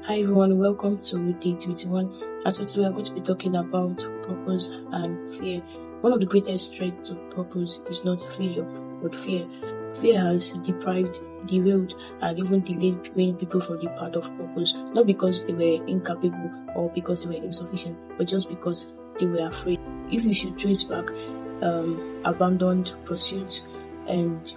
Hi everyone, welcome to Day 21. And so today we are going to be talking about purpose and fear. One of the greatest threats to purpose is not failure, but fear. Fear has deprived, derailed, and even delayed many people from the path of purpose, not because they were incapable or because they were insufficient, but just because they were afraid. If you should trace back abandoned pursuits and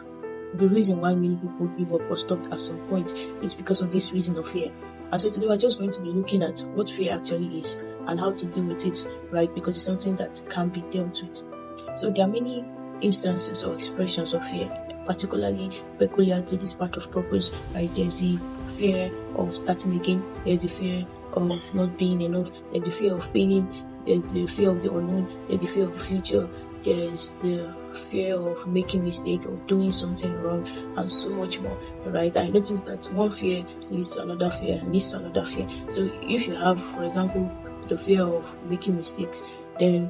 the reason why many people give up or stopped at some point is because of this reason of fear. And so today we're just going to be looking at what fear actually is and how to deal with it, right? Because it's something that can be dealt with. So there are many instances or expressions of fear, particularly peculiar to this part of purpose, right? There's the fear of starting again, there's the fear of not being enough, there's the fear of failing, there's the fear of the unknown, there's the fear of the future, there's the fear of making mistake or doing something wrong, and so much more, right? I noticed that one fear leads to another fear, leads to another fear. So if you have, for example, the fear of making mistakes, then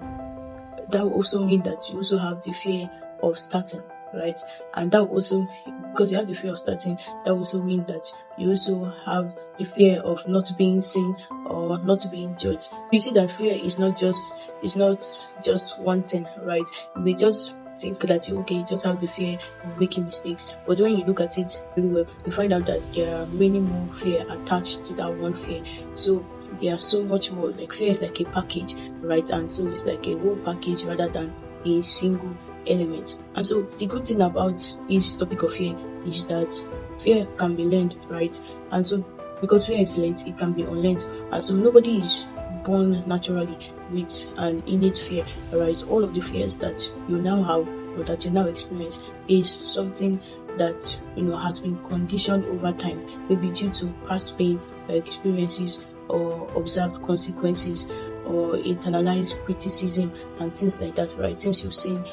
that will also mean that you also have the fear of starting, right? And that will also, because you have the fear of starting, that will also mean that you also have the fear of not being seen or not being judged. You see that fear is not just one thing, right? We just think that you just have the fear of making mistakes, but when you look at it really well, you find out that there are many more fear attached to that one fear. So there are so much more. Like fear is like a package, right? And so it's like a whole package rather than a single element. And so the good thing about this topic of fear is that fear can be learned, right? And so because fear is learned, it can be unlearned. And so nobody is born naturally with an innate fear, right? All of the fears that you now have or that you now experience is something that has been conditioned over time, maybe due to past pain experiences or observed consequences or internalized criticism and things like that, right? Things you've seen,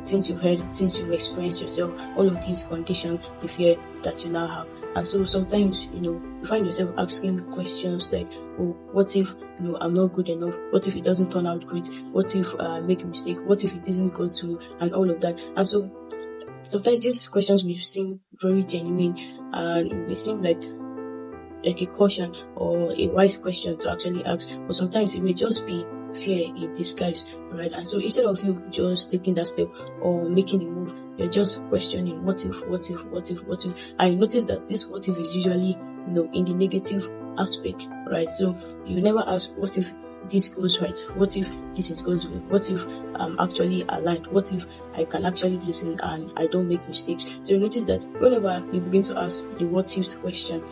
things you've heard, things you've experienced yourself, all of these condition the fear that you now have. And so sometimes, you find yourself asking questions like, oh, what if, I'm not good enough? What if it doesn't turn out great? What if I make a mistake? What if it doesn't go through? And all of that. And so sometimes these questions may seem very genuine and it may seem like a caution or a wise question to actually ask, but sometimes it may just be fear in disguise, right? And so instead of you just taking that step or making a move, you're just questioning what if. I noticed that this what if is usually in the negative aspect, right? So you never ask what if this goes right, what if this goes well, what if I'm actually aligned, what if I can actually listen and I don't make mistakes. So you notice that whenever you begin to ask the what if question,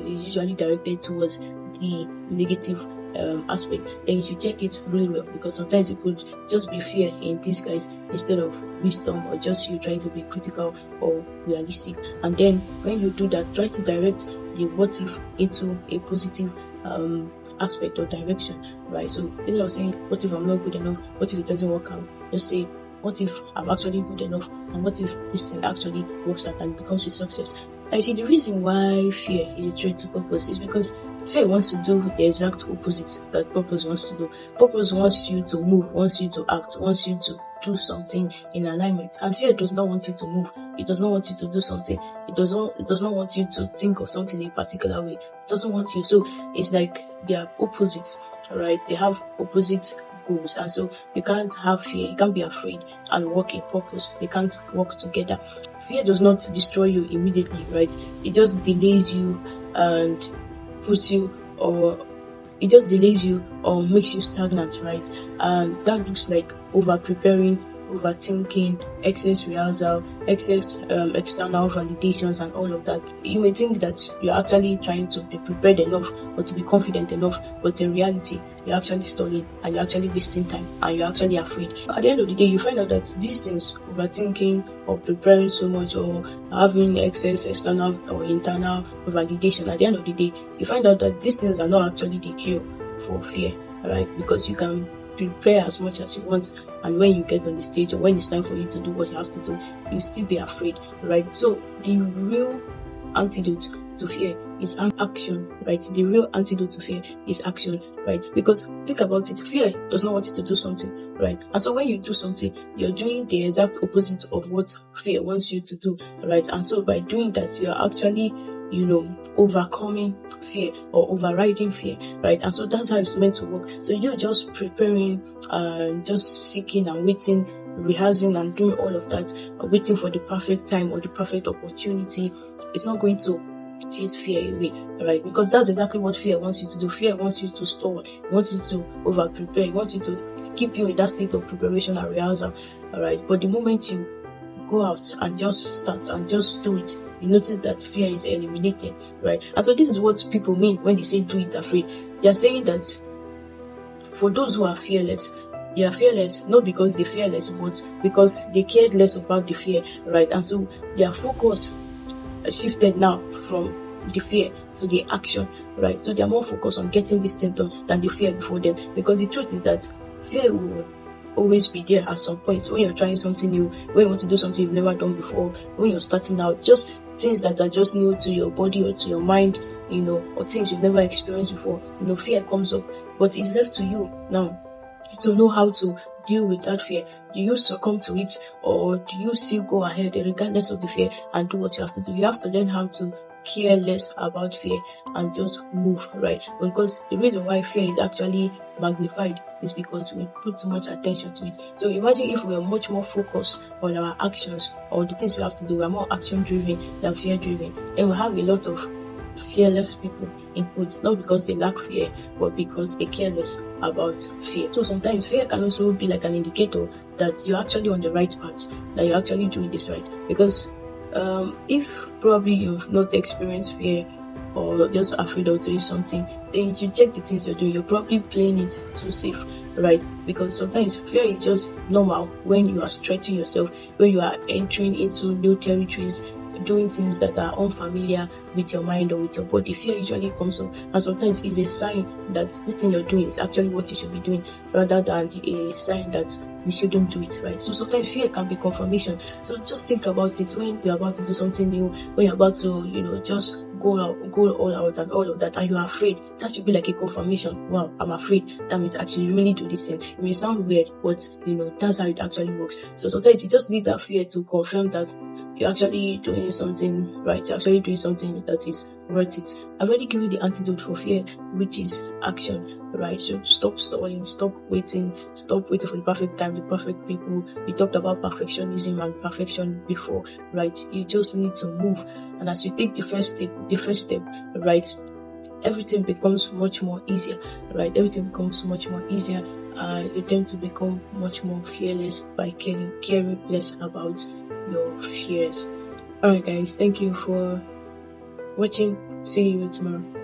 is usually directed towards the negative aspect, then you should check it really well, because sometimes it could just be fear in disguise instead of wisdom, or just you trying to be critical or realistic. And then when you do that, try to direct the what if into a positive aspect or direction, right? So instead of saying what if I'm not good enough, what if it doesn't work out, just say what if I'm actually good enough, and what if this thing actually works out and becomes a success. I see the reason why fear is a threat to purpose is because fear wants to do the exact opposite that purpose wants to do. Purpose wants you to move, wants you to act, wants you to do something in alignment. And fear does not want you to move. It does not want you to do something. It does not want you to think of something in a particular way. It doesn't want you. So it's like they are opposites, right? They have opposite goals, and so you can't have fear, you can't be afraid and work in purpose. They can't work together. Fear does not destroy you immediately, right? It just delays you and puts you, or it just delays you or makes you stagnant, right? And that looks like over preparing, overthinking, excess rehearsal, excess external validations, and all of that. You may think that you're actually trying to be prepared enough or to be confident enough, but in reality, you're actually stalling and you're actually wasting time and you're actually afraid. At the end of the day, you find out that these things, overthinking or preparing so much or having excess external or internal validation, at the end of the day, you find out that these things are not actually the cure for fear, right? Because you can prepare as much as you want, and when you get on the stage or when it's time for you to do what you have to do, you still be afraid, right? So the real antidote to fear is action, right? The real antidote to fear is action, right? Because think about it, fear does not want you to do something, right? And so when you do something, you're doing the exact opposite of what fear wants you to do, right? And so by doing that, you're actually overcoming fear or overriding fear, right? And so that's how it's meant to work. So you're just preparing, just seeking and waiting, rehearsing and doing all of that, waiting for the perfect time or the perfect opportunity. It's not going to chase fear away, right? Because that's exactly what fear wants you to do. Fear wants you to stall, it wants you to over prepare, it wants you to keep you in that state of preparation and rehearsal, all right? But the moment you go out and just start and just do it, you notice that fear is eliminated, right? And so this is what people mean when they say do it afraid. They are saying that for those who are fearless, they are fearless not because they're fearless, but because they cared less about the fear, right? And so their focus shifted now from the fear to the action, right? So they're more focused on getting this thing done than the fear before them, because the truth is that fear will always be there at some point when you're trying something new, when you want to do something you've never done before, when you're starting out, just things that are just new to your body or to your mind, or things you've never experienced before. Fear comes up, but it's left to you now to know how to deal with that fear. Do you succumb to it, or do you still go ahead regardless of the fear and do what you have to do? You have to learn how to care less about fear and just move, right? Because the reason why fear is actually magnified is because we put too much attention to it. So imagine if we are much more focused on our actions or the things we have to do. We are more action driven than fear driven, and we have a lot of fearless people in quotes, not because they lack fear, but because they care less about fear. So sometimes fear can also be like an indicator that you're actually on the right path, that you're actually doing this right. Because if probably you've not experienced fear or just afraid of doing something, then you should check the things you're doing. You're probably playing it too safe, right? Because sometimes fear is just normal when you are stretching yourself, when you are entering into new territories, doing things that are unfamiliar with your mind or with your body. Fear usually comes up, and sometimes it's a sign that this thing you're doing is actually what you should be doing, rather than a sign that you shouldn't do it, right? So sometimes fear can be confirmation. So just think about it when you're about to do something new, when you're about to, just go all out and all of that, and you're afraid. That should be like a confirmation. Wow, I'm afraid. That means actually you really do this thing. It may sound weird, but that's how it actually works. So sometimes you just need that fear to confirm that you're actually doing something right, you're actually doing something that is worth it. I've already given you the antidote for fear, which is action, right? So stop stalling, stop waiting for the perfect time, the perfect people. We talked about perfectionism and perfection before, right? You just need to move. And as you take the first step, right, everything becomes much more easier, right? Everything becomes much more easier. You tend to become much more fearless by caring less about your fears. Alright guys, thank you for watching. See you tomorrow.